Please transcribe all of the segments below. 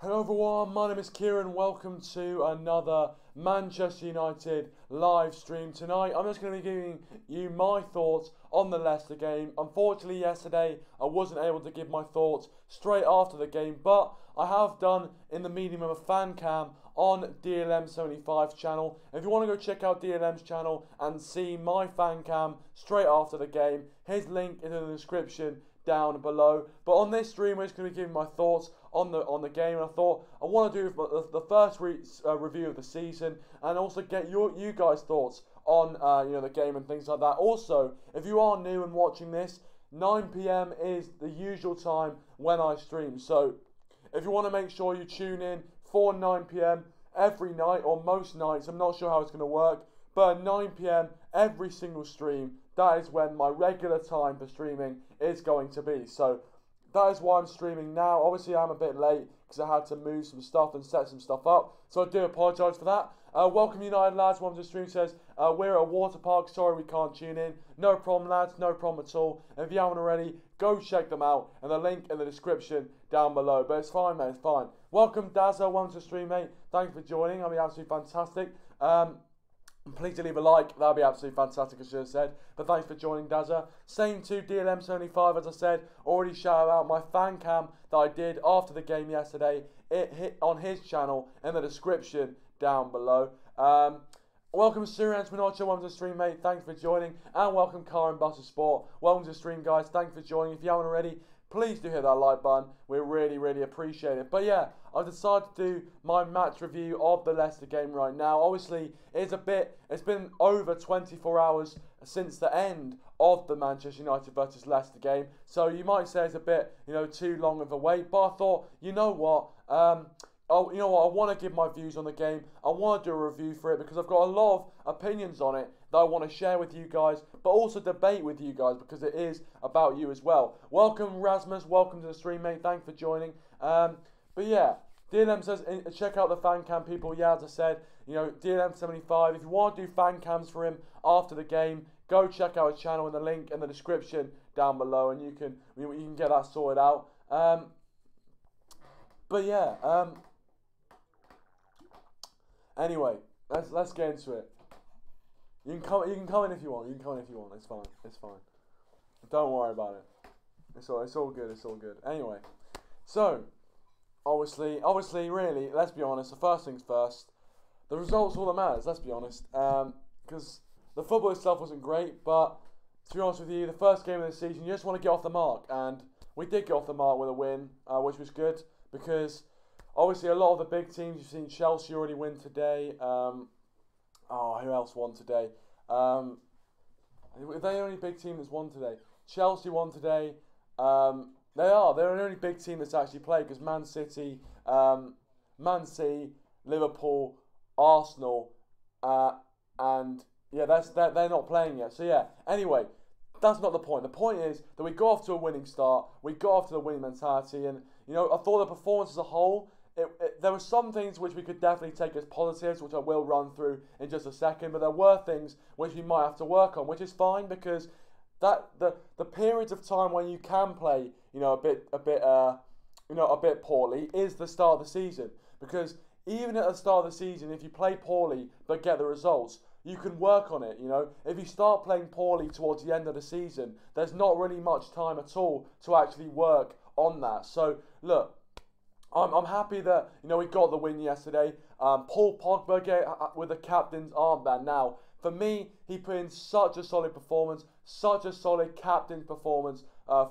Hello everyone, my name is Kieran. Welcome to another Manchester United live stream. Tonight I'm just going to be giving you my thoughts on the Leicester game. Unfortunately yesterday I wasn't able to give my thoughts straight after the game, but I have done in the medium of a fan cam on DLM75's channel. If you want to go check out DLM's channel and see my fan cam straight after the game, his link is in the description down below. But on this stream we're just going to be giving my thoughts on the game, and I thought I want to do the first review of the season and also get you guys' thoughts on the game and things like that. Also, if you are new and watching this, 9 PM is the usual time when I stream, so if you want to make sure you tune in for 9 PM every night, or most nights, I'm not sure how it's going to work, but at 9 PM every single stream, that is when my regular time for streaming is going to be. So that is why I'm streaming now. Obviously, I'm a bit late because I had to move some stuff and set some stuff up, so I do apologise for that. Welcome United lads. One of the stream says, we're at a water park, sorry we can't tune in. No problem lads, no problem at all. And if you haven't already, go check them out, and the link in the description down below. But it's fine mate, it's fine. Welcome Dazza, welcome to the stream mate. Thanks for joining, that'll be absolutely fantastic. Please do leave a like, that'll be absolutely fantastic, I should have said. But thanks for joining, Dazza. Same to DLM75, as I said, already shout out my fan cam that I did after the game yesterday. It hit on his channel in the description down below. Welcome Surian Spinocha, welcome to the stream mate, thanks for joining. And welcome Karen Buster Sport, welcome to the stream guys, thanks for joining. If you haven't already, please do hit that like button, we really appreciate it. But yeah, I've decided to do my match review of the Leicester game right now. Obviously, it's been over 24 hours since the end of the Manchester United versus Leicester game. So you might say it's a bit, too long of a wait. But I thought, you know what, I want to give my views on the game. I want to do a review for it because I've got a lot of opinions on it that I want to share with you guys, but also debate with you guys because it is about you as well. Welcome Rasmus, welcome to the stream mate, thanks for joining. But yeah, DLM says, check out the fan cam people. Yeah, as I said, DLM75, if you want to do fan cams for him after the game, go check out his channel in the link in the description down below, and you can get that sorted out. But yeah, anyway, let's get into it. You can come in if you want. You can come in if you want. It's fine. It's fine. Don't worry about it. It's all good. It's all good. Anyway, so obviously, really, let's be honest. The first things first. The results all that matters. Let's be honest. Because the football itself wasn't great, but to be honest with you, the first game of the season, you just want to get off the mark, and we did get off the mark with a win, which was good because obviously a lot of the big teams, you've seen Chelsea already win today. Who else won today? Are they the only big team that's won today? Chelsea won today. They're the only big team that's actually played because Man City, Liverpool, Arsenal, and yeah, they're not playing yet. So yeah, anyway, that's not the point. The point is that we got off to a winning start. We got off to the winning mentality, and I thought the performance as a whole, there were some things which we could definitely take as positives, which I will run through in just a second. But there were things which we might have to work on, which is fine because the periods of time when you can play, a bit poorly is the start of the season. Because even at the start of the season, if you play poorly but get the results, you can work on it. If you start playing poorly towards the end of the season, there's not really much time at all to actually work on that. So look, I'm happy that we got the win yesterday. Paul Pogba with the captain's armband. Now, for me, he put in such a solid performance, such a solid captain performance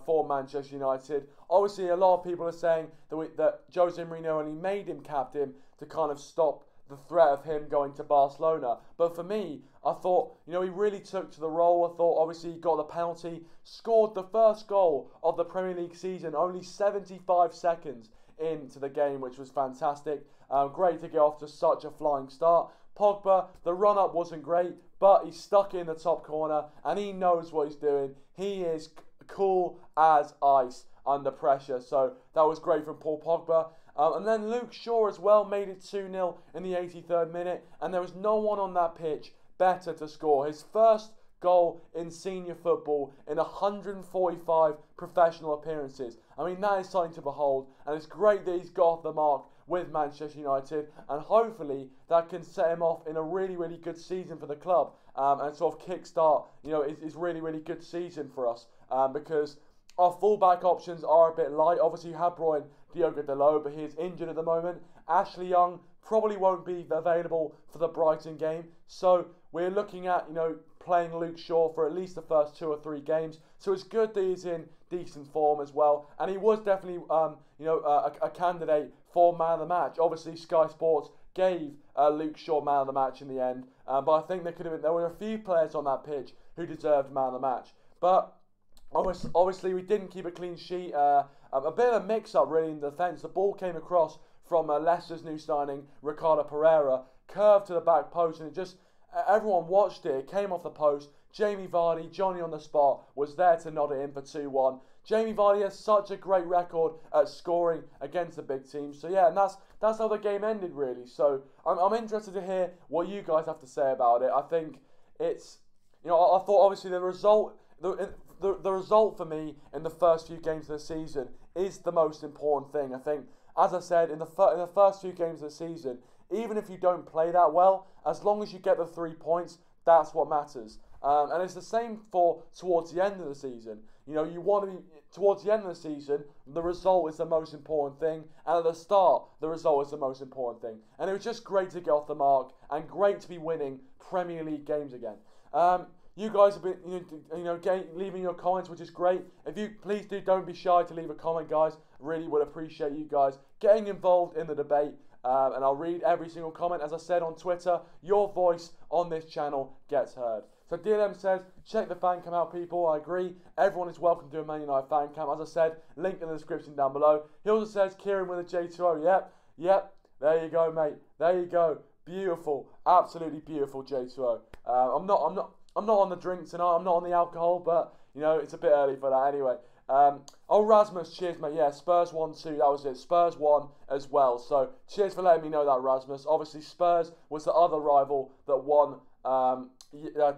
for Manchester United. Obviously, a lot of people are saying that Jose Mourinho only made him captain to kind of stop the threat of him going to Barcelona. But for me, I thought, he really took to the role. I thought, obviously, he got the penalty, scored the first goal of the Premier League season, only 75 seconds into the game, which was fantastic. Great to get off to such a flying start. Pogba, the run-up wasn't great, but he's stuck in the top corner, and he knows what he's doing. He is cool as ice under pressure, so that was great from Paul Pogba. And then Luke Shaw as well made it 2-0 in the 83rd minute, and there was no one on that pitch better to score. His first goal in senior football in 145 professional appearances. I mean, that is something to behold, and it's great that he's got off the mark with Manchester United, and hopefully that can set him off in a really, really good season for the club, and sort of kickstart, is really, really good season for us, because our fullback options are a bit light. Obviously, you have brought in Diogo Dalot, but he is injured at the moment. Ashley Young probably won't be available for the Brighton game, so we're looking at, playing Luke Shaw for at least the first 2 or 3 games. So it's good that he's in decent form as well, and he was definitely, a candidate for man of the match. Obviously, Sky Sports gave Luke Shaw man of the match in the end, but I think there were a few players on that pitch who deserved man of the match. But obviously, we didn't keep a clean sheet. A bit of a mix-up, really, in the defence. The ball came across from Leicester's new signing, Ricardo Pereira, curved to the back post, and it just, everyone watched it. It came off the post. Jamie Vardy, Johnny on the spot, was there to nod it in for 2-1. Jamie Vardy has such a great record at scoring against the big teams. So yeah, and that's how the game ended, really. So I'm interested to hear what you guys have to say about it. I think it's, I thought obviously the result for me in the first few games of the season is the most important thing. I think, as I said, in the first few games of the season, even if you don't play that well, as long as you get the 3 points, that's what matters. And it's the same for towards the end of the season. You want to be, towards the end of the season, the result is the most important thing, and at the start, the result is the most important thing. And it was just great to get off the mark, and great to be winning Premier League games again. You guys have been, leaving your comments, which is great. If you please don't be shy to leave a comment, guys. Really would appreciate you guys getting involved in the debate. And I'll read every single comment. As I said on Twitter, your voice on this channel gets heard. So DLM says, check the fan cam out, people. I agree. Everyone is welcome to a Man United fan cam. As I said, link in the description down below. He also says, Kieran with a J2O. Yep. There you go, mate. There you go. Beautiful. Absolutely beautiful J2O. I'm not on the drink tonight. I'm not on the alcohol, but, it's a bit early for that anyway. Rasmus, cheers, mate. Yeah, Spurs 1-2, that was it. Spurs won as well. So, cheers for letting me know that, Rasmus. Obviously, Spurs was the other rival that won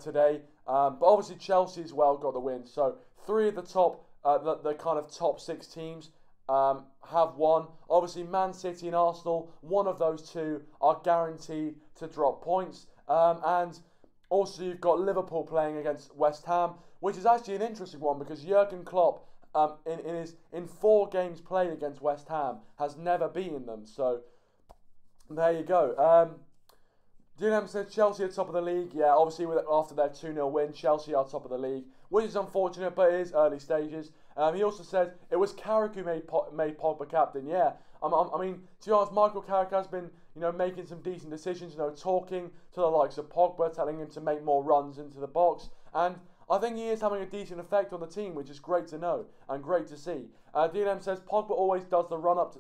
today. But obviously, Chelsea as well got the win. So, 3 of the top, the kind of top 6 teams have won. Obviously, Man City and Arsenal, one of those 2 are guaranteed to drop points. And also, you've got Liverpool playing against West Ham, which is actually an interesting one because Jurgen Klopp, in 4 games played against West Ham, has never beaten them. So there you go. DLM says Chelsea are top of the league. Yeah, obviously after their 2-0 win, Chelsea are top of the league, which is unfortunate, but it is early stages. He also says it was Carrick who made Pogba captain. Yeah, I mean, to be honest, Michael Carrick has been, making some decent decisions, talking to the likes of Pogba, telling him to make more runs into the box, and I think he is having a decent effect on the team, which is great to know and great to see. DLM says Pogba always does the run-up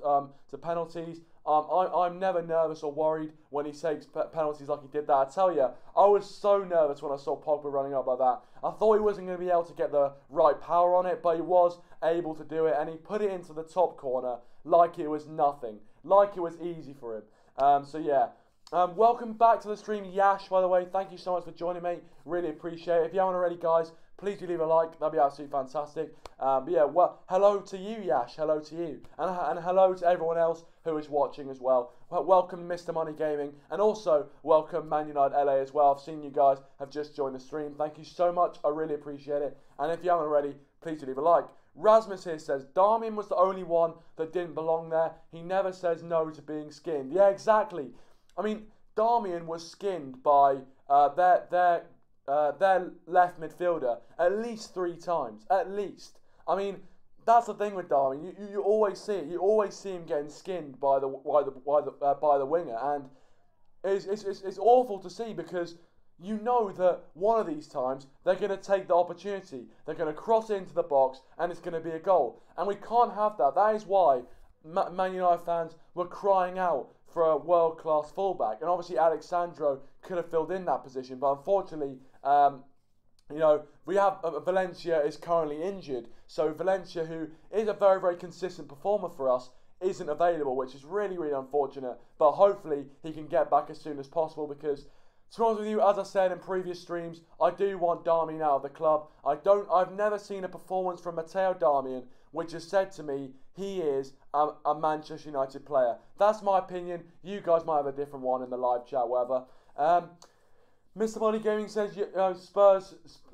to penalties. I'm never nervous or worried when he takes penalties like he did that. I tell you, I was so nervous when I saw Pogba running up like that. I thought he wasn't going to be able to get the right power on it, but he was able to do it, and he put it into the top corner like it was nothing, like it was easy for him. So yeah. Welcome back to the stream, Yash, by the way. Thank you so much for joining, mate. Really appreciate it. If you haven't already, guys, please do leave a like. That'd be absolutely fantastic. But yeah, well, hello to you, Yash. Hello to you. And hello to everyone else who is watching as well. Welcome, Mr. Money Gaming. And also, welcome, Man United LA as well. I've seen you guys have just joined the stream. Thank you so much. I really appreciate it. And if you haven't already, please do leave a like. Rasmus here says, Darmian was the only one that didn't belong there. He never says no to being skinned. Yeah, exactly. I mean, Darmian was skinned by their left midfielder at least 3 times. At least. I mean, that's the thing with Darmian. You always see it. You always see him getting skinned by the winger, and it's awful to see because you know that one of these times they're going to take the opportunity. They're going to cross into the box, and it's going to be a goal. And we can't have that. That is why Man United fans were crying out for a world-class fullback, and obviously Alexandro could have filled in that position, but unfortunately, we have Valencia is currently injured, so Valencia, who is a very, very consistent performer for us, isn't available, which is really, really unfortunate, but hopefully he can get back as soon as possible because, To be honest with you, as I said in previous streams, I do want Darmian out of the club. I've never seen a performance from Matteo Darmian which has said to me he is a Manchester United player. That's my opinion. You guys might have a different one in the live chat, whatever. Mr. Money Gaming says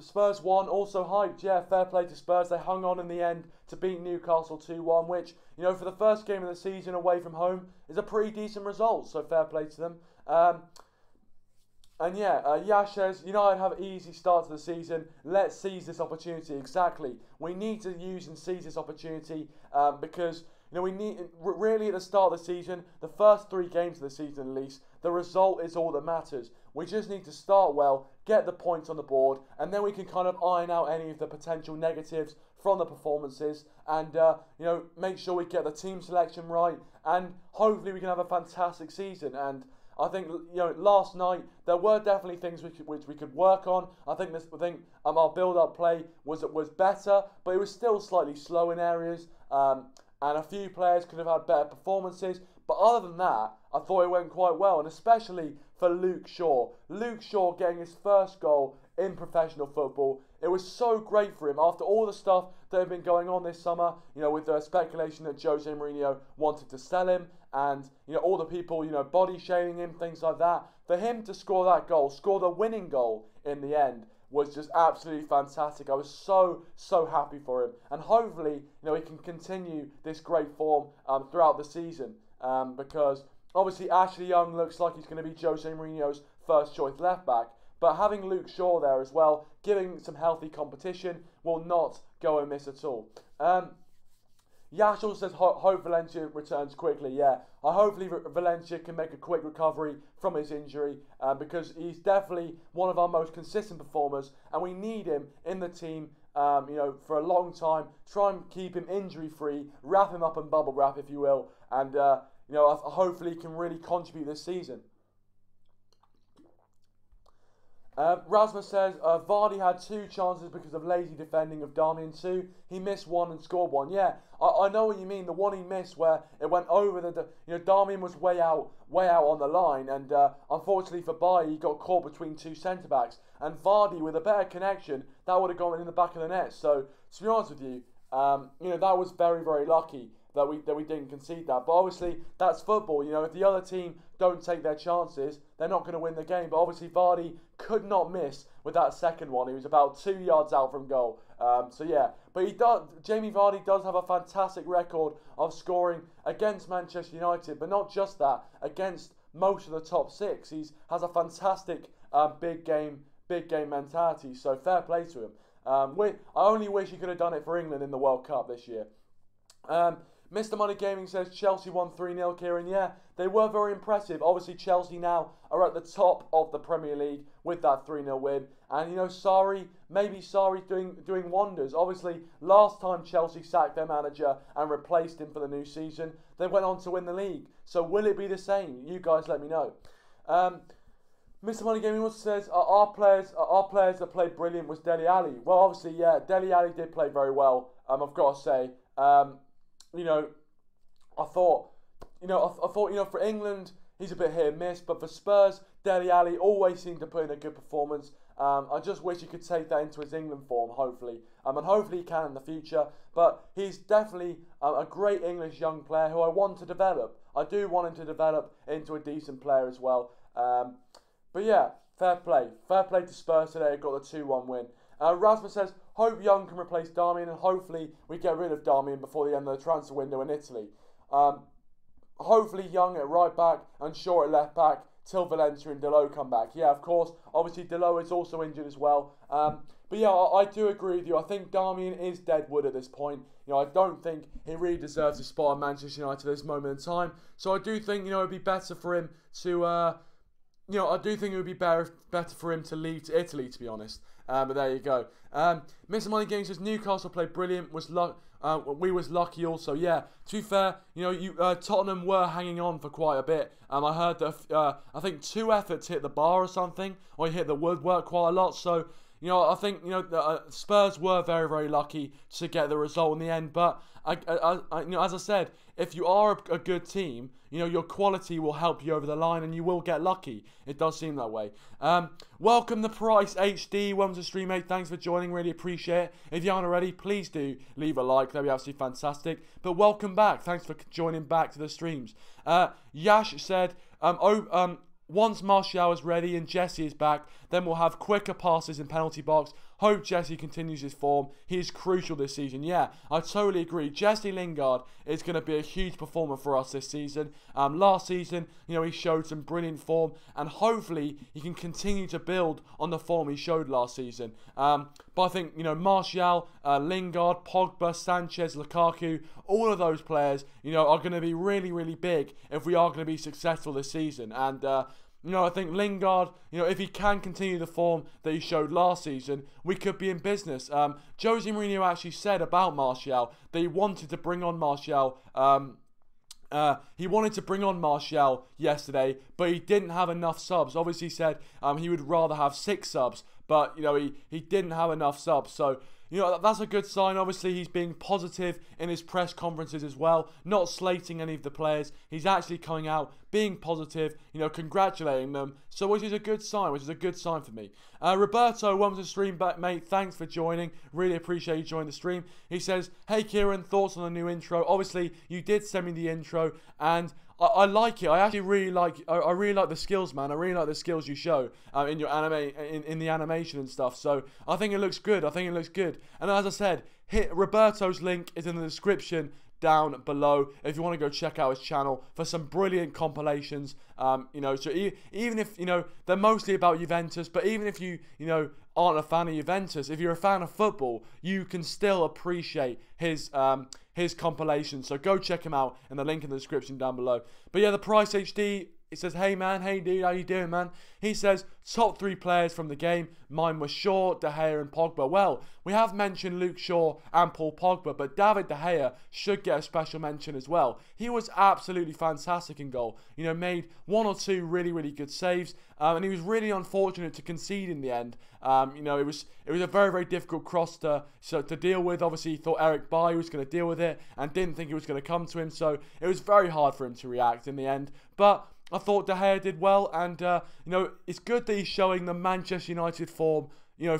Spurs won, also hyped. Yeah, fair play to Spurs. They hung on in the end to beat Newcastle 2-1, which, you know, for the first game of the season away from home is a pretty decent result. So fair play to them. And yeah, Yash says, United have an easy start to the season. Let's seize this opportunity. Exactly. We need to use and seize this opportunity because, we need, really at the start of the season, the first 3 games of the season at least, the result is all that matters. We just need to start well, get the points on the board, and then we can kind of iron out any of the potential negatives from the performances and, make sure we get the team selection right, and hopefully we can have a fantastic season. And I think, last night there were definitely things which we could work on. I think our build-up play was better, but it was still slightly slow in areas, and a few players could have had better performances. But other than that, I thought it went quite well, and especially for Luke Shaw. Luke Shaw getting his first goal in professional football. It was so great for him after all the stuff that had been going on this summer, with the speculation that Jose Mourinho wanted to sell him and, all the people, body shaming him, things like that. For him to score that goal, score the winning goal in the end, was just absolutely fantastic. I was so happy for him. And hopefully, he can continue this great form throughout the season because obviously Ashley Young looks like he's going to be Jose Mourinho's first choice left back. But having Luke Shaw there as well, giving some healthy competition, will not go amiss at all. Yash also says, hope Valencia returns quickly. Yeah, hopefully Valencia can make a quick recovery from his injury because he's definitely one of our most consistent performers, and we need him in the team, for a long time. Try and keep him injury-free, wrap him up in bubble wrap, if you will, and hopefully he can really contribute this season. Rasmus says, Vardy had 2 chances because of lazy defending of Darmian 2. He missed 1 and scored 1. Yeah, I know what you mean. The one he missed where it went over Darmian was way out on the line, and unfortunately for Bailly, he got caught between 2 centre-backs. And Vardy, with a better connection, that would have gone in the back of the net. So, to be honest with you, that was very, very lucky that we didn't concede that. But obviously, that's football. If the other team don't take their chances, they're not going to win the game. But obviously, Vardy could not miss with that second one. He was about 2 yards out from goal. So yeah, but Jamie Vardy does have a fantastic record of scoring against Manchester United, but not just that, against most of the top 6. He has a fantastic big game mentality. So fair play to him. I only wish he could have done it for England in the World Cup this year. Mr. Money Gaming says Chelsea won 3-0, Kieran. Yeah, they were very impressive. Obviously, Chelsea now are at the top of the Premier League with that 3-0 win. And, Sarri's doing wonders. Obviously, last time Chelsea sacked their manager and replaced him for the new season, they went on to win the league. So will it be the same? You guys let me know. Mr. Money Gaming also says, our players that played brilliant was Dele Alli. Well, obviously, yeah, Dele Alli did play very well, I've got to say. I thought, for England, he's a bit hit and miss, but for Spurs, Dele Alli always seemed to put in a good performance. I just wish he could take that into his England form, hopefully. And hopefully he can in the future. But he's definitely a great English young player who I want to develop. I do want him to develop into a decent player as well. But yeah, fair play. Fair play to Spurs today. Got the 2-1 win. Rasmus says, hope Young can replace Darmian, and hopefully we get rid of Darmian before the end of the transfer window in Italy. Hopefully Young at right back and Shaw at left back till Valencia and Delot come back. Yeah, of course. Obviously Delot is also injured as well. But yeah, I do agree with you. I think Darmian is dead wood at this point. I don't think he really deserves a spot at Manchester United at this moment in time. So I do think, it would be better for him to, I do think it would be better for him to leave to Italy, to be honest. But there you go. Mr. Money Games says Newcastle played brilliant. We was lucky also. Yeah, to be fair, Tottenham were hanging on for quite a bit. I heard that I think 2 efforts hit the bar or something, or he hit the woodwork quite a lot. So I think, Spurs were very, very lucky to get the result in the end. But, as I said, if you are a good team, your quality will help you over the line and you will get lucky. It does seem that way. Welcome the Price HD. Welcome to the stream, mate. Thanks for joining. Really appreciate it. If you aren't already, please do leave a like. That'd be absolutely fantastic. But welcome back. Thanks for joining back to the streams. Yash said, once Martial is ready and Jesse is back, then we'll have quicker passes in penalty box. Hope Jesse continues his form. He is crucial this season. Yeah, I totally agree. Jesse Lingard is going to be a huge performer for us this season. Last season, he showed some brilliant form, and hopefully he can continue to build on the form he showed last season. But I think, Martial, Lingard, Pogba, Sanchez, Lukaku, all of those players, are going to be really, really big if we are going to be successful this season. And, I think Lingard, if he can continue the form that he showed last season, we could be in business. Jose Mourinho actually said about Martial that he wanted to bring on Martial. He wanted to bring on Martial yesterday, but he didn't have enough subs. Obviously, he said he would rather have 6 subs, but he didn't have enough subs. So that's a good sign. Obviously, he's being positive in his press conferences as well, not slating any of the players. He's actually coming out, being positive, congratulating them. So, which is a good sign, for me. Roberto, welcome to the stream back, mate. Thanks for joining. Really appreciate you joining the stream. He says, hey, Kieran, thoughts on the new intro? Obviously, you did send me the intro, and I like it. I actually really like. I really like the skills, man. I really like the skills you show in your in the animation and stuff. So I think it looks good. And as I said, Roberto's link is in the description down below if you want to go check out his channel for some brilliant compilations. So even if they're mostly about Juventus, but even if you aren't a fan of Juventus, if you're a fan of football, you can still appreciate his compilation. So go check him out, and the link in the description down below. But yeah, the Price HD, it says, hey man, hey dude, how you doing, man? He says, top 3 players from the game. Mine was Shaw, De Gea and Pogba. Well, we have mentioned Luke Shaw and Paul Pogba, but David De Gea should get a special mention as well. He was absolutely fantastic in goal. Made 1 or 2 really, really good saves, and he was really unfortunate to concede in the end. It was a very, very difficult cross to deal with. Obviously, he thought Eric Bailly was going to deal with it and didn't think it was going to come to him, so it was very hard for him to react in the end. But I thought De Gea did well, and it's good that he's showing the Manchester United form,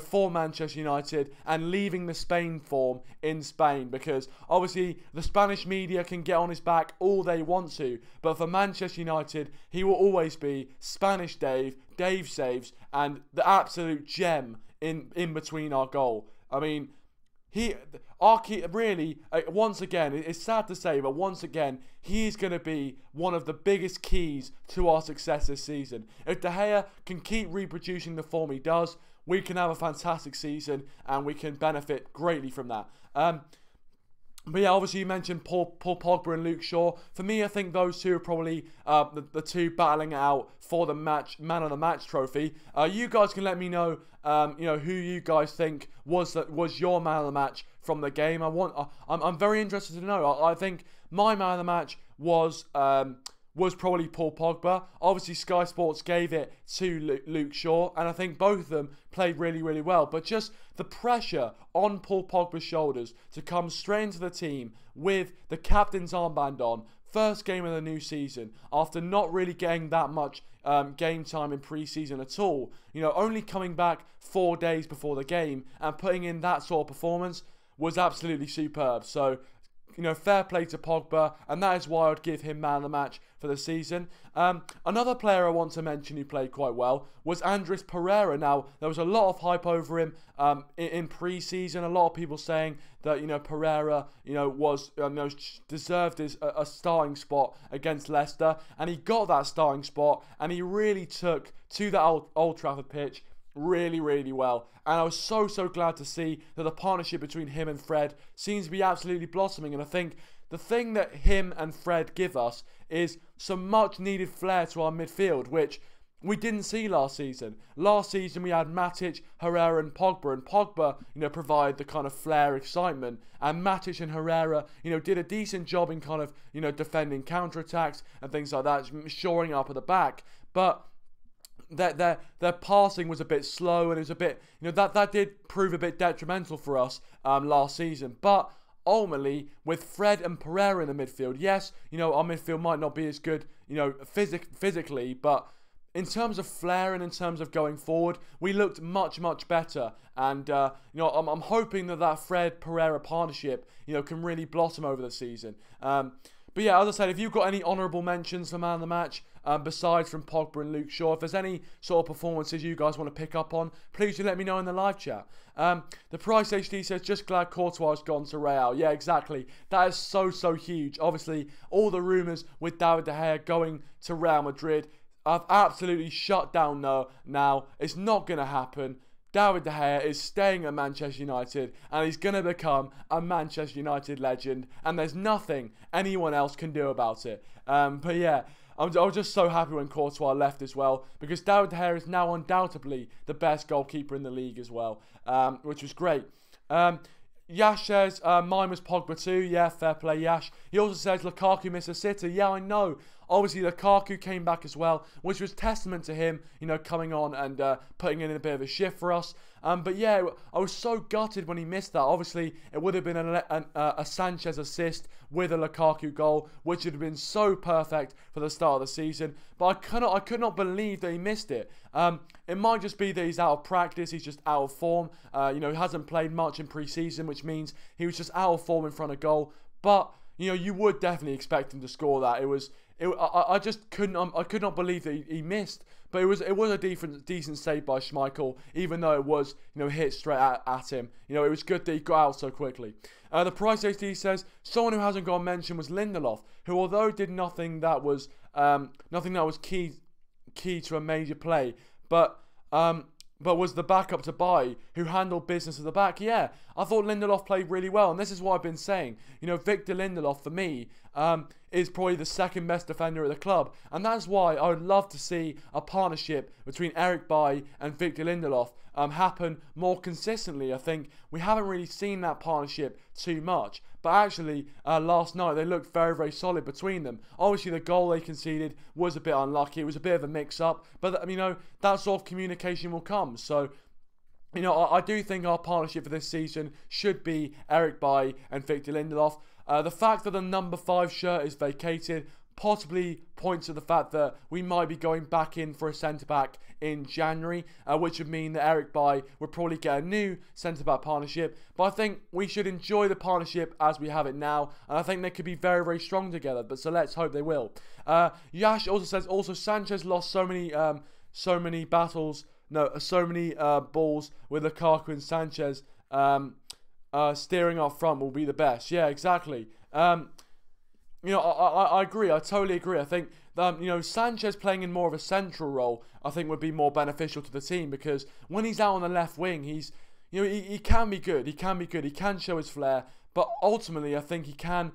for Manchester United, and leaving the Spain form in Spain, because obviously the Spanish media can get on his back all they want to, but for Manchester United, he will always be Spanish Dave saves, and the absolute gem in between our goal. I mean, once again, it's sad to say, but once again, he's going to be one of the biggest keys to our success this season. If De Gea can keep reproducing the form he does, we can have a fantastic season, and we can benefit greatly from that. But yeah, obviously you mentioned Paul Pogba and Luke Shaw. For me, I think those two are probably the two battling it out for the man of the match trophy. You guys can let me know, who you guys think was your man of the match from the game. I'm very interested to know. I think my man of the match was probably Paul Pogba. Obviously, Sky Sports gave it to Luke Shaw, and I think both of them played really, really well. But just the pressure on Paul Pogba's shoulders to come straight into the team with the captain's armband on, first game of the new season, after not really getting that much game time in pre-season at all, only coming back 4 days before the game and putting in that sort of performance was absolutely superb. So, fair play to Pogba, and that is why I'd give him man of the match for the season. Another player I want to mention who played quite well was Andres Pereira. Now, there was a lot of hype over him in pre-season. A lot of people saying that, Pereira, deserved a starting spot against Leicester, and he got that starting spot, and he really took to that Old Trafford pitch really, really well. And I was so glad to see that the partnership between him and Fred seems to be absolutely blossoming. And I think the thing that him and Fred give us is some much needed flair to our midfield, which we didn't see last season. Last season we had Matic, Herrera and Pogba, provide the kind of flair, excitement, and Matic and Herrera, did a decent job in kind of, defending counterattacks and things like that, shoring up at the back. But their passing was a bit slow, and it was a bit, that did prove a bit detrimental for us last season. But ultimately, with Fred and Pereira in the midfield, yes, our midfield might not be as good, physically, but in terms of flair and in terms of going forward, we looked much, much better. And, I'm hoping that Fred-Pereira partnership, can really blossom over the season. But yeah, as I said, if you've got any honourable mentions for man of the match, besides from Pogba and Luke Shaw, if there's any sort of performances you guys want to pick up on, please do let me know in the live chat. The Price HD says, just glad Courtois has gone to Real. Yeah, exactly. That is so, so huge. Obviously, all the rumours with David De Gea going to Real Madrid, I've absolutely shut down now. It's not going to happen. David De Gea is staying at Manchester United, and he's going to become a Manchester United legend, and there's nothing anyone else can do about it. But yeah, I was just so happy when Courtois left as well, because David De Gea is now undoubtedly the best goalkeeper in the league as well, which was great. Yash says, mine was Pogba too. Yeah, fair play, Yash. He also says, Lukaku missed a sitter. Yeah, I know. Obviously, Lukaku came back as well, which was testament to him, coming on and putting in a bit of a shift for us. But yeah, I was so gutted when he missed that. Obviously, it would have been a Sanchez assist with a Lukaku goal, which would have been so perfect for the start of the season. But I could not believe that he missed it. It might just be that he's out of practice, he's just out of form. He hasn't played much in pre-season, which means he was just out of form in front of goal. But you would definitely expect him to score that. I just could not believe that he missed. But it was a decent save by Schmeichel, even though it was hit straight at him. It was good that he got out so quickly. The Price HD says, someone who hasn't got mentioned was Lindelof, who although did nothing that was key to a major play, but was the backup to Bailly, who handled business at the back. Yeah, I thought Lindelof played really well, and this is what I've been saying. Victor Lindelof, for me, is probably the second best defender at the club, and that's why I would love to see a partnership between Eric Bailly and Victor Lindelof happen more consistently. I think we haven't really seen that partnership too much, but actually last night they looked very, very solid between them. Obviously the goal they conceded was a bit unlucky, it was a bit of a mix-up, but that sort of communication will come. So I do think our partnership for this season should be Eric Bailly and Victor Lindelof. The fact that the number 5 shirt is vacated possibly points to the fact that we might be going back in for a centre-back in January, which would mean that Eric Bailly would probably get a new centre-back partnership. But I think we should enjoy the partnership as we have it now, and I think they could be very, very strong together, so let's hope they will. Yash also says, Sanchez lost so many balls with Lukaku and Sanchez. Steering up front will be the best. Yeah, exactly. I agree. I totally agree. I think Sanchez playing in more of a central role, I think would be more beneficial to the team, because when he's out on the left wing, he's he can be good. He can show his flair, but ultimately I think he can.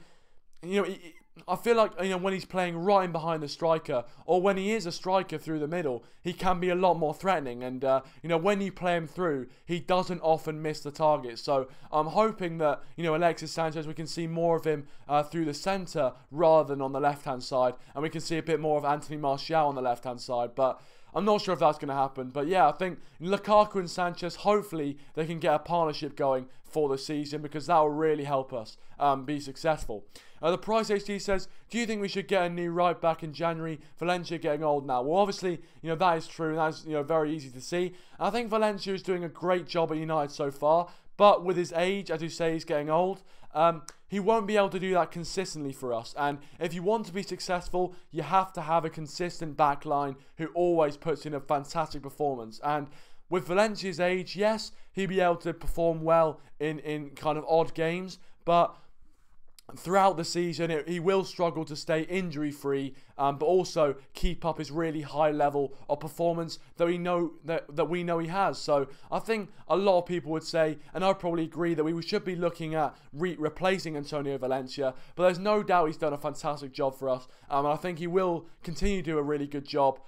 I feel like when he's playing right in behind the striker, or when he is a striker through the middle, he can be a lot more threatening. And when you play him through, he doesn't often miss the target. So I'm hoping that Alexis Sanchez, we can see more of him through the centre rather than on the left hand side, and we can see a bit more of Anthony Martial on the left hand side. But I'm not sure if that's going to happen. But yeah, I think Lukaku and Sanchez, hopefully they can get a partnership going for the season, because that will really help us be successful. The Price HD says, do you think we should get a new right back in January? Valencia getting old now. Well, obviously, that is true, and that's very easy to see. I think Valencia is doing a great job at United so far, but with his age, as you say, he's getting old. He won't be able to do that consistently for us. And if you want to be successful, you have to have a consistent back line who always puts in a fantastic performance. And with Valencia's age, yes, he'll be able to perform well in kind of odd games, but throughout the season, he will struggle to stay injury-free, but also keep up his really high level of performance that we know he has. So I think a lot of people would say, and I probably agree, that we should be looking at replacing Antonio Valencia. But there's no doubt he's done a fantastic job for us, and I think he will continue to do a really good job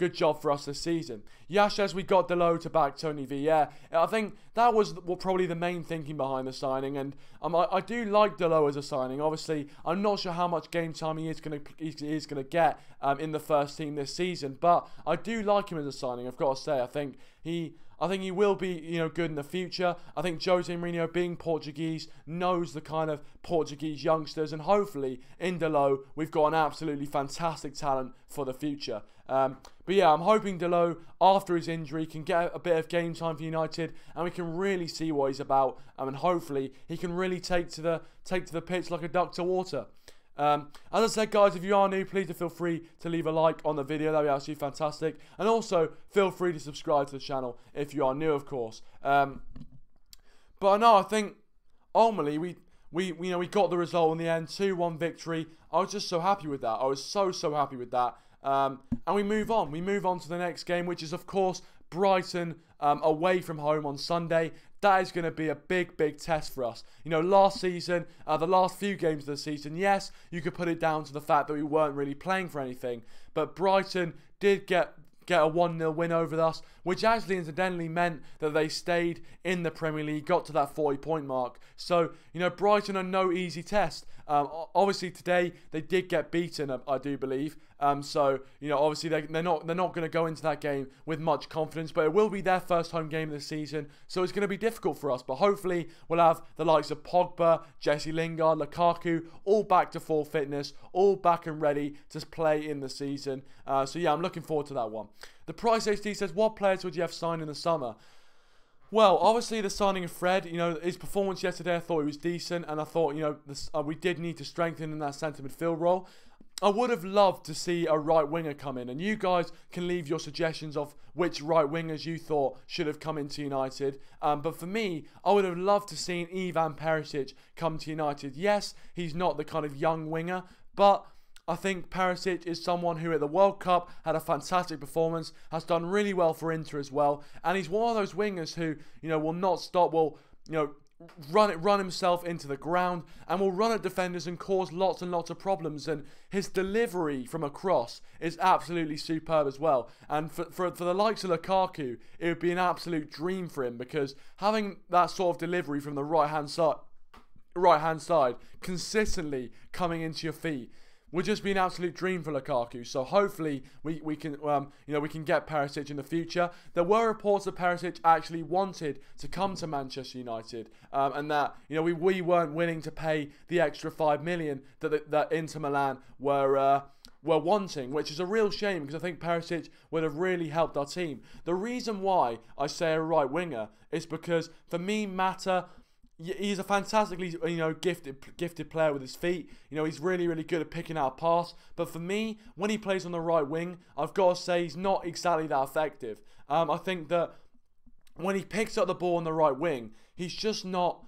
good job for us this season. Yes, as we got Delo to back Tony V. Yeah, I think that was probably the main thinking behind the signing, and I do like Delo as a signing. Obviously, I'm not sure how much game time he is gonna get in the first team this season, but I do like him as a signing. I've got to say, I think he will be, good in the future. I think Jose Mourinho, being Portuguese, knows the kind of Portuguese youngsters, and hopefully in Delo we've got an absolutely fantastic talent for the future. But yeah, I'm hoping Delo, after his injury, can get a bit of game time for United, and we can really see what he's about, and hopefully he can really take to the pitch like a duck to water. As I said, guys, if you are new, please feel free to leave a like on the video. That'd be absolutely fantastic. And also, feel free to subscribe to the channel if you are new, of course. But no, I think ultimately we got the result in the end, 2-1 victory. I was just so happy with that. I was so happy with that. And we move on. We move on to the next game, which is, of course, Brighton away from home on Sunday. That is going to be a big test for us. Last season, the last few games of the season, yes, you could put it down to the fact that we weren't really playing for anything. But Brighton did get a 1-0 win over us, which actually incidentally meant that they stayed in the Premier League, got to that 40-point mark. So, Brighton are no easy test. Obviously today they did get beaten, I do believe. So, obviously they're not going to go into that game with much confidence, but it will be their first home game of the season, so it's going to be difficult for us. But hopefully we'll have the likes of Pogba, Jesse Lingard, Lukaku, all back to full fitness, all back and ready to play in the season. So yeah, I'm looking forward to that one. The Price HD says, what players would you have signed in the summer? Well, obviously the signing of Fred, his performance yesterday, I thought he was decent, and I thought, we did need to strengthen in that centre midfield role. I would have loved to see a right winger come in, and you guys can leave your suggestions of which right wingers you thought should have come into United. But for me, I would have loved to see Ivan Perisic come to United. Yes, he's not the kind of young winger, but I think Perisic is someone who at the World Cup had a fantastic performance, has done really well for Inter as well, and he's one of those wingers who, will not stop, run himself into the ground and will run at defenders and cause lots and lots of problems, and his delivery from a cross is absolutely superb as well. And for the likes of Lukaku, it would be an absolute dream for him, because having that sort of delivery from the right hand side consistently coming into your feet would just be an absolute dream for Lukaku. So hopefully we can get Perisic in the future. There were reports that Perisic actually wanted to come to Manchester United, and that we weren't willing to pay the extra $5 million that Inter Milan were wanting, which is a real shame, because I think Perisic would have really helped our team. The reason why I say a right winger is because for me, Mata, he's a fantastically, gifted player with his feet. He's really good at picking out a pass. But for me, when he plays on the right wing, I've got to say he's not exactly that effective. I think that when he picks up the ball on the right wing, he's just not,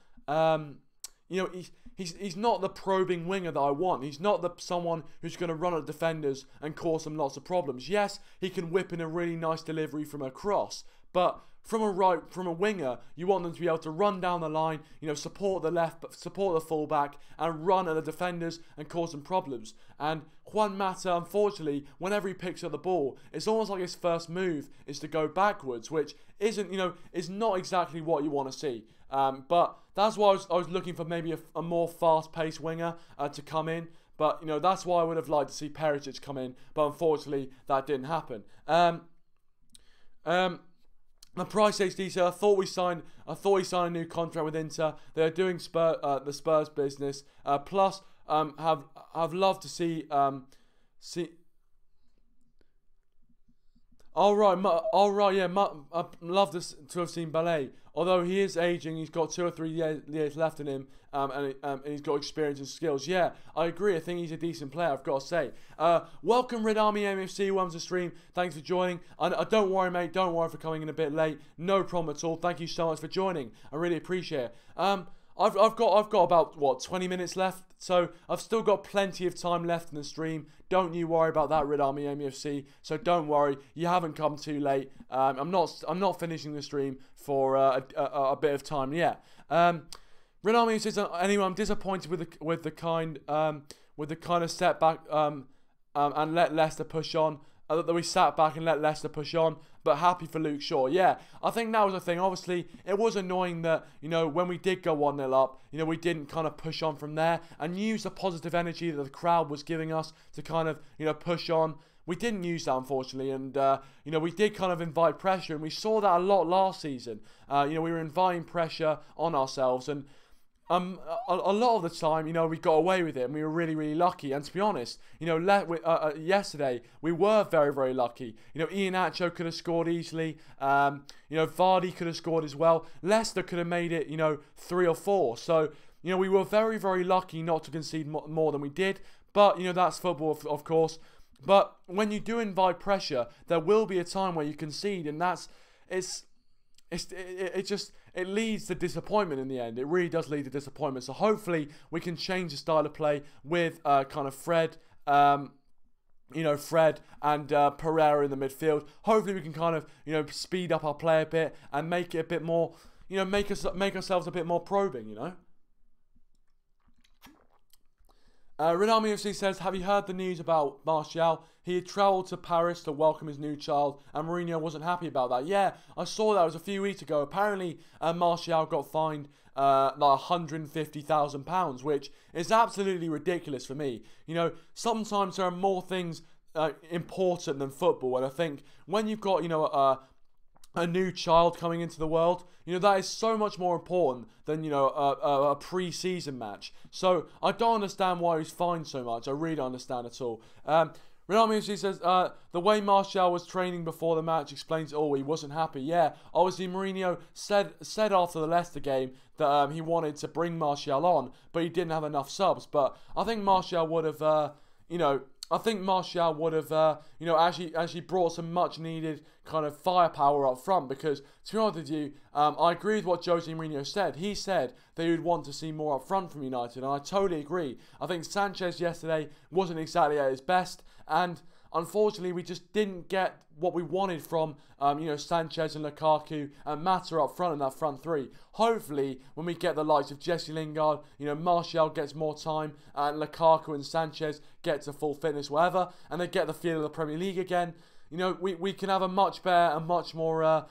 he's not the probing winger that I want. He's not someone who's going to run at defenders and cause them lots of problems. Yes, he can whip in a really nice delivery from a cross, but from a winger, you want them to be able to run down the line, support the fullback, and run at the defenders and cause them problems. And Juan Mata, unfortunately, whenever he picks up the ball, it's almost like his first move is to go backwards, which isn't, is not exactly what you want to see. But that's why I was looking for maybe a more fast-paced winger to come in. But that's why I would have liked to see Perisic come in. But unfortunately, that didn't happen. The Price HD said, I thought he signed a new contract with Inter. They're doing the Spurs business. Plus, have loved to see yeah. I'd love to have seen Ballet. Although he is aging, he's got 2 or 3 years left in him, and he's got experience and skills. Yeah, I agree. I think he's a decent player, I've got to say. Welcome, Red Army MFC. Welcome to the stream. Thanks for joining. Don't worry, mate. Don't worry for coming in a bit late. No problem at all. Thank you so much for joining. I really appreciate it. I've got about 20 minutes left, so I've still got plenty of time left in the stream. Don't you worry about that, Red Army MFC. So don't worry, you haven't come too late. I'm not finishing the stream for a bit of time yet. Red Army says, anyway, I'm disappointed with the kind of setback and let Leicester push on. that we sat back and let Leicester push on, but happy for Luke Shaw. Yeah, I think that was the thing. Obviously, it was annoying that, when we did go 1-0 up, we didn't kind of push on from there and use the positive energy that the crowd was giving us to kind of, push on. We didn't use that, unfortunately, and, we did kind of invite pressure, and we saw that a lot last season. We were inviting pressure on ourselves, and a lot of the time, we got away with it, and we were really, really lucky. And to be honest, yesterday, we were very, very lucky. Iheanacho could have scored easily. Vardy could have scored as well. Leicester could have made it, 3 or 4. So, we were very, very lucky not to concede more than we did. But, that's football, of course. But when you do invite pressure, there will be a time where you concede, and it leads to disappointment in the end. It really does lead to disappointment. So hopefully we can change the style of play with kind of Fred, Fred and Pereira in the midfield. Hopefully we can kind of, speed up our play a bit and make it a bit more, make ourselves a bit more probing, Renami FC says, have you heard the news about Martial? He had travelled to Paris to welcome his new child, and Mourinho wasn't happy about that. Yeah, I saw that. It was a few weeks ago. Apparently, Martial got fined like £150,000, which is absolutely ridiculous for me. Sometimes there are more things important than football, and I think when you've got, a new child coming into the world, that is so much more important than, a pre-season match. So I don't understand why he's fined so much. I really don't understand at all. Renami says, the way Martial was training before the match explains it all. He wasn't happy. Yeah, obviously Mourinho said after the Leicester game that he wanted to bring Martial on, but he didn't have enough subs. But I think Martial would have, actually brought some much needed kind of firepower up front, because to be honest with you, I agree with what Jose Mourinho said. He said that he would want to see more up front from United, and I totally agree. I think Sanchez yesterday wasn't exactly at his best, and unfortunately we just didn't get what we wanted from Sanchez and Lukaku and Mata up front in that front three. Hopefully when we get the likes of Jesse Lingard, Martial gets more time, and Lukaku and Sanchez get to full fitness, whatever, and they get the feel of the Premier League again, we can have a much better and much more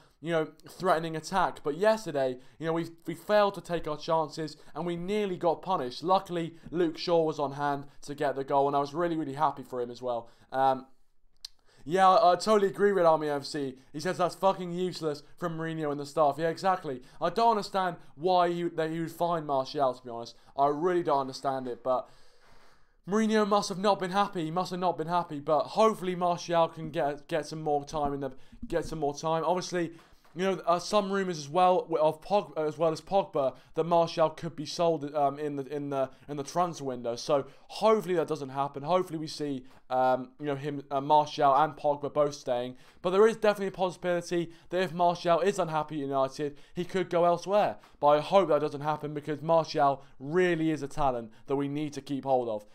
threatening attack. But yesterday, we failed to take our chances, and we nearly got punished. Luckily, Luke Shaw was on hand to get the goal, and I was really, really happy for him as well. Yeah, I totally agree with Army FC. He says that's fucking useless from Mourinho and the staff. Yeah, exactly. I don't understand why he would fine Martial, to be honest. I really don't understand it, but Mourinho must have not been happy. He must have not been happy, but hopefully Martial can get some more time Obviously, some rumours as well of Pogba, as well as Pogba, that Martial could be sold in the transfer window. So hopefully that doesn't happen. Hopefully we see Martial and Pogba both staying. But there is definitely a possibility that if Martial is unhappy at United, he could go elsewhere. But I hope that doesn't happen, because Martial really is a talent that we need to keep hold of.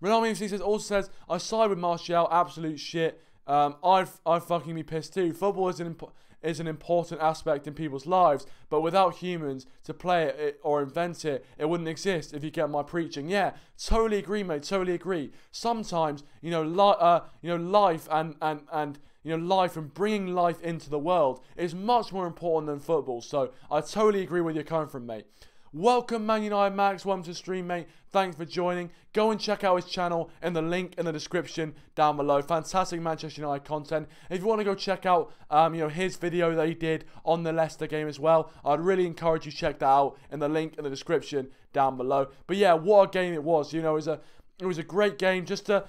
Ronaldo also says, I side with Martial, absolute shit. I'd fucking be pissed too. Football is an important aspect in people's lives, but without humans to play it or invent it, it wouldn't exist, if you get my preaching. Yeah, totally agree, mate, totally agree. Sometimes, life and life and bringing life into the world is much more important than football. So I totally agree where you're coming from, mate. Welcome, Man United Max. Welcome to the stream, mate. Thanks for joining. Go and check out his channel in the link in the description down below. Fantastic Manchester United content. If you want to go check out, his video that he did on the Leicester game as well, I'd really encourage you to check that out in the link in the description down below. But yeah, what a game it was. It was a great game just to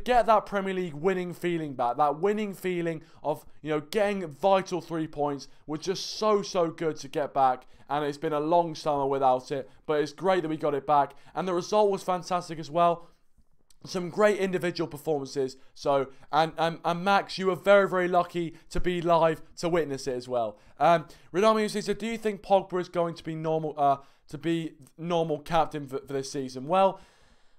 get that Premier League winning feeling back. That winning feeling of, getting vital 3 points was just so good to get back. And it's been a long summer without it, but it's great that we got it back. And the result was fantastic as well. Some great individual performances. So, and Max, you were very lucky to be live to witness it as well. Redami says, do you think Pogba is going to be normal captain for this season? Well,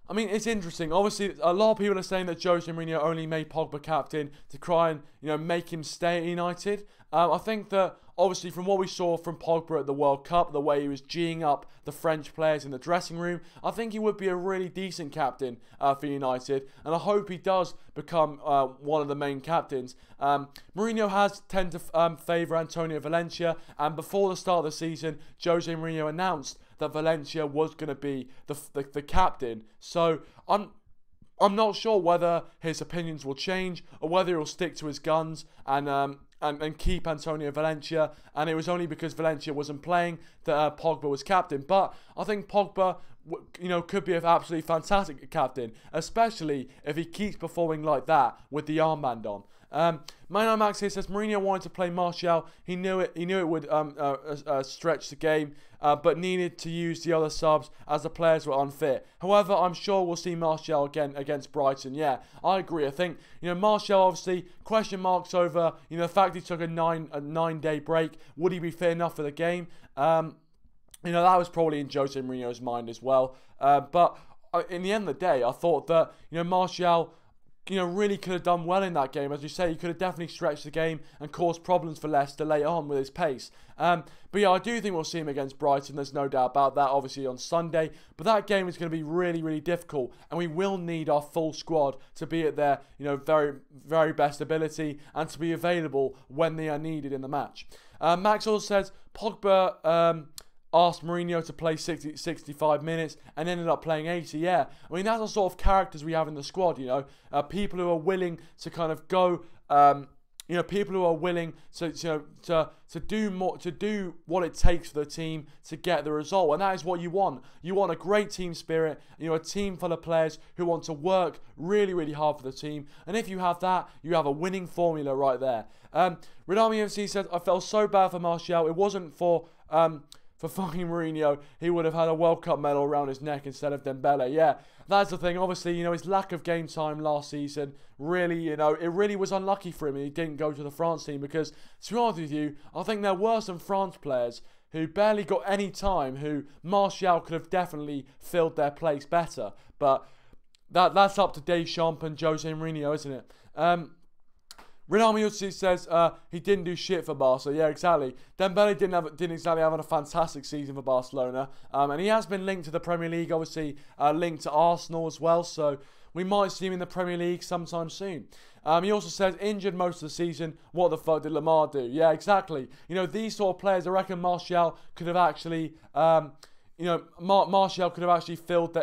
I mean, it's interesting. Obviously, a lot of people are saying that Jose Mourinho only made Pogba captain to try and, make him stay at United. I think that obviously from what we saw from Pogba at the World Cup, the way he was geeing up the French players in the dressing room, I think he would be a really decent captain for United, and I hope he does become one of the main captains. Mourinho has tended to favour Antonio Valencia, and before the start of the season, Jose Mourinho announced that Valencia was going to be the captain. So I'm not sure whether his opinions will change or whether he'll stick to his guns and keep Antonio Valencia. And it was only because Valencia wasn't playing that Pogba was captain. But I think Pogba, could be an absolutely fantastic captain, especially if he keeps performing like that with the armband on. Mano Max here says Mourinho wanted to play Martial. He knew it would stretch the game, but needed to use the other subs as the players were unfit. However, I'm sure we'll see Martial again against Brighton. Yeah, I agree. I think Martial, obviously question marks over the fact he took a 9-day break. Would he be fit enough for the game? That was probably in Jose Mourinho's mind as well. But in the end of the day, I thought that Martial really could have done well in that game. As you say, he could have definitely stretched the game and caused problems for Leicester later on with his pace. But yeah, I do think we'll see him against Brighton. There's no doubt about that, obviously on Sunday. But that game is going to be really, really difficult. And we will need our full squad to be at their very, very best ability and to be available when they are needed in the match. Max also says, Pogba asked Mourinho to play 65 minutes and ended up playing 80. Yeah, I mean, that's the sort of characters we have in the squad, people who are willing to kind of go, people who are willing to do more, to do what it takes for the team to get the result. And that is what you want. You want a great team spirit, a team full of players who want to work really, really hard for the team. And if you have that, you have a winning formula right there. Renami MC says, I felt so bad for Martial. It wasn't for fucking Mourinho, he would have had a World Cup medal around his neck instead of Dembele. Yeah, that's the thing. Obviously, his lack of game time last season really, it really was unlucky for him. He didn't go to the France team because, to be honest with you, I think there were some France players who barely got any time, who Martial could have definitely filled their place better. But that's up to Deschamps and Jose Mourinho, isn't it? Renami Utsi says he didn't do shit for Barca. Yeah, exactly. Dembele didn't exactly have a fantastic season for Barcelona. And he has been linked to the Premier League, obviously linked to Arsenal as well. So we might see him in the Premier League sometime soon. He also says, injured most of the season. What the fuck did Lamar do? Yeah, exactly. These sort of players, I reckon Martial could have actually... Martial could have actually filled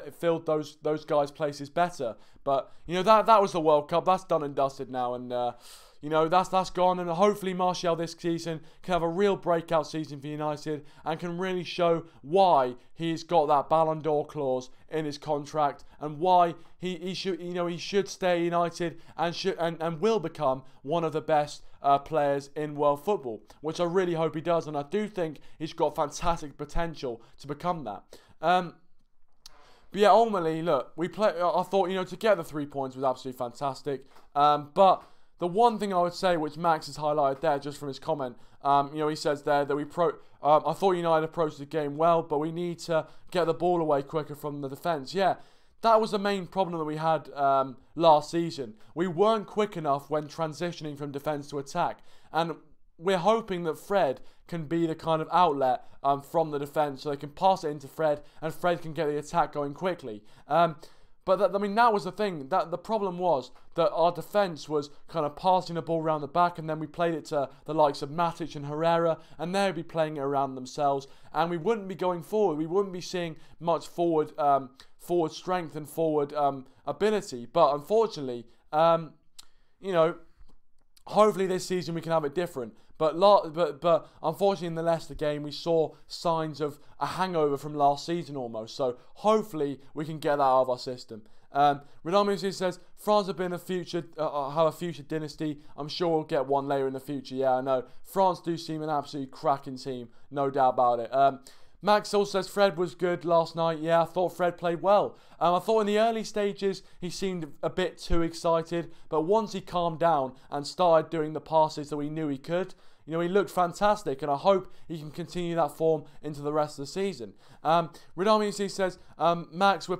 those guys' places better. But, that was the World Cup. That's done and dusted now. And... that's gone, and hopefully Martial this season can have a real breakout season for United and can really show why he's got that Ballon d'Or clause in his contract and why he should stay at United and will become one of the best players in world football, which I really hope he does, and I do think he's got fantastic potential to become that. But yeah, ultimately, look, I thought to get the 3 points was absolutely fantastic, but the one thing I would say, which Max has highlighted there just from his comment, he says there that I thought United approached the game well, but we need to get the ball away quicker from the defence. Yeah, that was the main problem that we had last season. We weren't quick enough when transitioning from defence to attack, and we're hoping that Fred can be the kind of outlet from the defence, so they can pass it into Fred, and Fred can get the attack going quickly. But that was the thing. That the problem was that our defence was kind of passing the ball around the back, and then we played it to the likes of Matic and Herrera, and they'd be playing it around themselves, and we wouldn't be going forward. We wouldn't be seeing much forward strength and forward ability. But unfortunately, hopefully this season we can have it different. But unfortunately in the Leicester game we saw signs of a hangover from last season almost. So hopefully we can get that out of our system. Renami says France have a future dynasty. I'm sure we'll get one later in the future. Yeah, I know. France do seem an absolutely cracking team, no doubt about it. Max also says Fred was good last night. Yeah, I thought Fred played well. I thought in the early stages he seemed a bit too excited, but once he calmed down and started doing the passes that we knew he could, he looked fantastic, and I hope he can continue that form into the rest of the season. Renami says, Max, we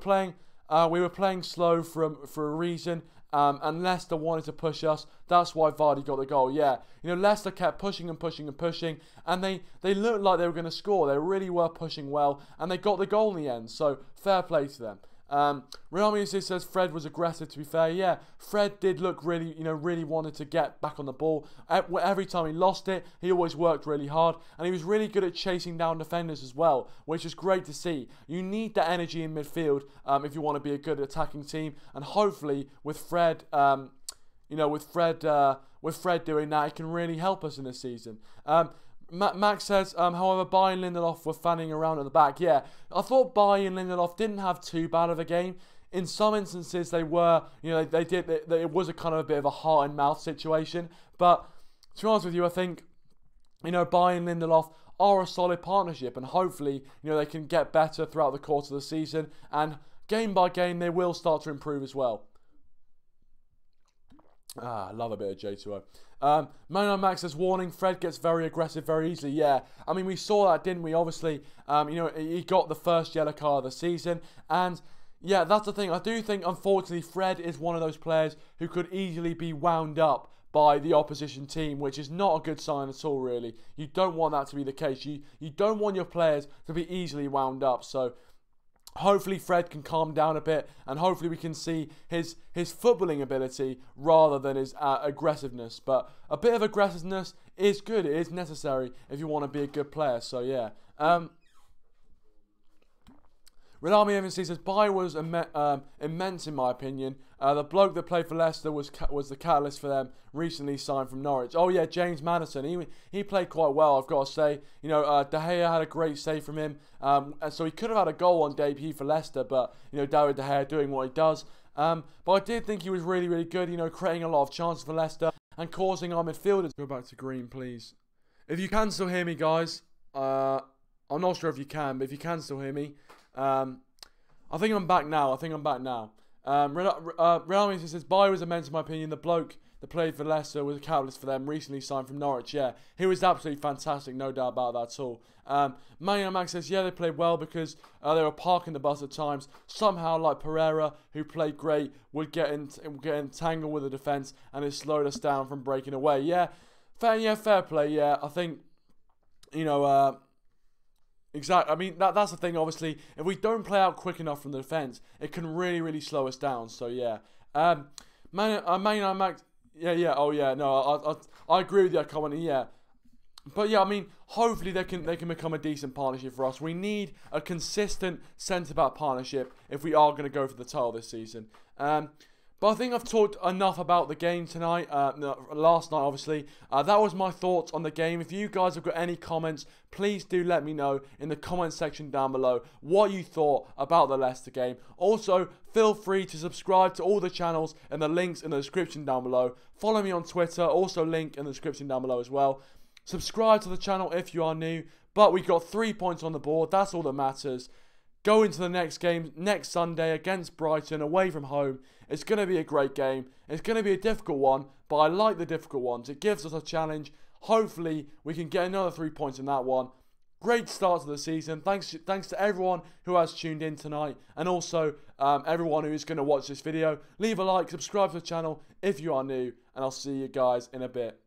were playing slow for a reason. and Leicester wanted to push us. That's why Vardy got the goal. Yeah, you know, Leicester kept pushing and pushing and pushing, and they looked like they were going to score. They really were pushing well, and they got the goal in the end. So fair play to them. Real Music says Fred was aggressive. To be fair, yeah, Fred did look really, really wanted to get back on the ball. Every time he lost it, he always worked really hard, and he was really good at chasing down defenders as well, which is great to see. You need that energy in midfield if you want to be a good attacking team, and hopefully with Fred, with Fred doing that, it can really help us in this season. Max says, however, Bailly and Lindelof were fanning around at the back. Yeah, I thought Bailly and Lindelof didn't have too bad of a game. In some instances, they were, it was a kind of a bit of a heart and mouth situation. But to be honest with you, I think, Bailly and Lindelof are a solid partnership, and hopefully, they can get better throughout the course of the season, and game by game, they will start to improve as well. I love a bit of J2O. Manuel Max says, warning, Fred gets very aggressive very easily. Yeah, I mean, we saw that, didn't we? Obviously, he got the first yellow card of the season. And, yeah, that's the thing. I do think, unfortunately, Fred is one of those players who could easily be wound up by the opposition team, which is not a good sign at all, really. You don't want that to be the case. You don't want your players to be easily wound up. So hopefully Fred can calm down a bit, and hopefully we can see his footballing ability rather than his aggressiveness. But a bit of aggressiveness is good. It is necessary if you want to be a good player. So yeah. Renami Evans says, Bailly was immense in my opinion. The bloke that played for Leicester was the catalyst for them, recently signed from Norwich. Oh yeah, James Maddison. He played quite well, I've got to say. De Gea had a great save from him. And so he could have had a goal on debut for Leicester, but David De Gea doing what he does. But I did think he was really, really good, creating a lot of chances for Leicester and causing our midfielders. Go back to green, please. If you can still hear me, guys, I'm not sure if you can, but if you can still hear me, I think I'm back now. Real says, Bailly was immense in my opinion. The bloke that played for Leicester was a catalyst for them, recently signed from Norwich. Yeah, he was absolutely fantastic, no doubt about that at all. Manuel Max says, yeah, they played well because they were parking the bus at times. Somehow, like Pereira, who played great, would get entangled with the defence, and it slowed us down from breaking away. Yeah, fair play. Yeah, I think, exactly. I mean, that's the thing, obviously. If we don't play out quick enough from the defence, it can really, really slow us down. So, yeah. Manuel Max, yeah. Oh, yeah. No, I agree with that comment. Yeah. But, yeah, I mean, hopefully they can become a decent partnership for us. We need a consistent centre-back partnership if we are going to go for the title this season. But I think I've talked enough about the game tonight, last night obviously. That was my thoughts on the game. If you guys have got any comments, please do let me know in the comment section down below what you thought about the Leicester game. Also, feel free to subscribe to all the channels and the links in the description down below. Follow me on Twitter, also link in the description down below as well. Subscribe to the channel if you are new, but we got 3 points on the board. That's all that matters. Go into the next game next Sunday against Brighton away from home. It's going to be a great game. It's going to be a difficult one, but I like the difficult ones. It gives us a challenge. Hopefully, we can get another 3 points in that one. Great start to the season. Thanks to everyone who has tuned in tonight, and also everyone who is going to watch this video. Leave a like, subscribe to the channel if you are new, and I'll see you guys in a bit.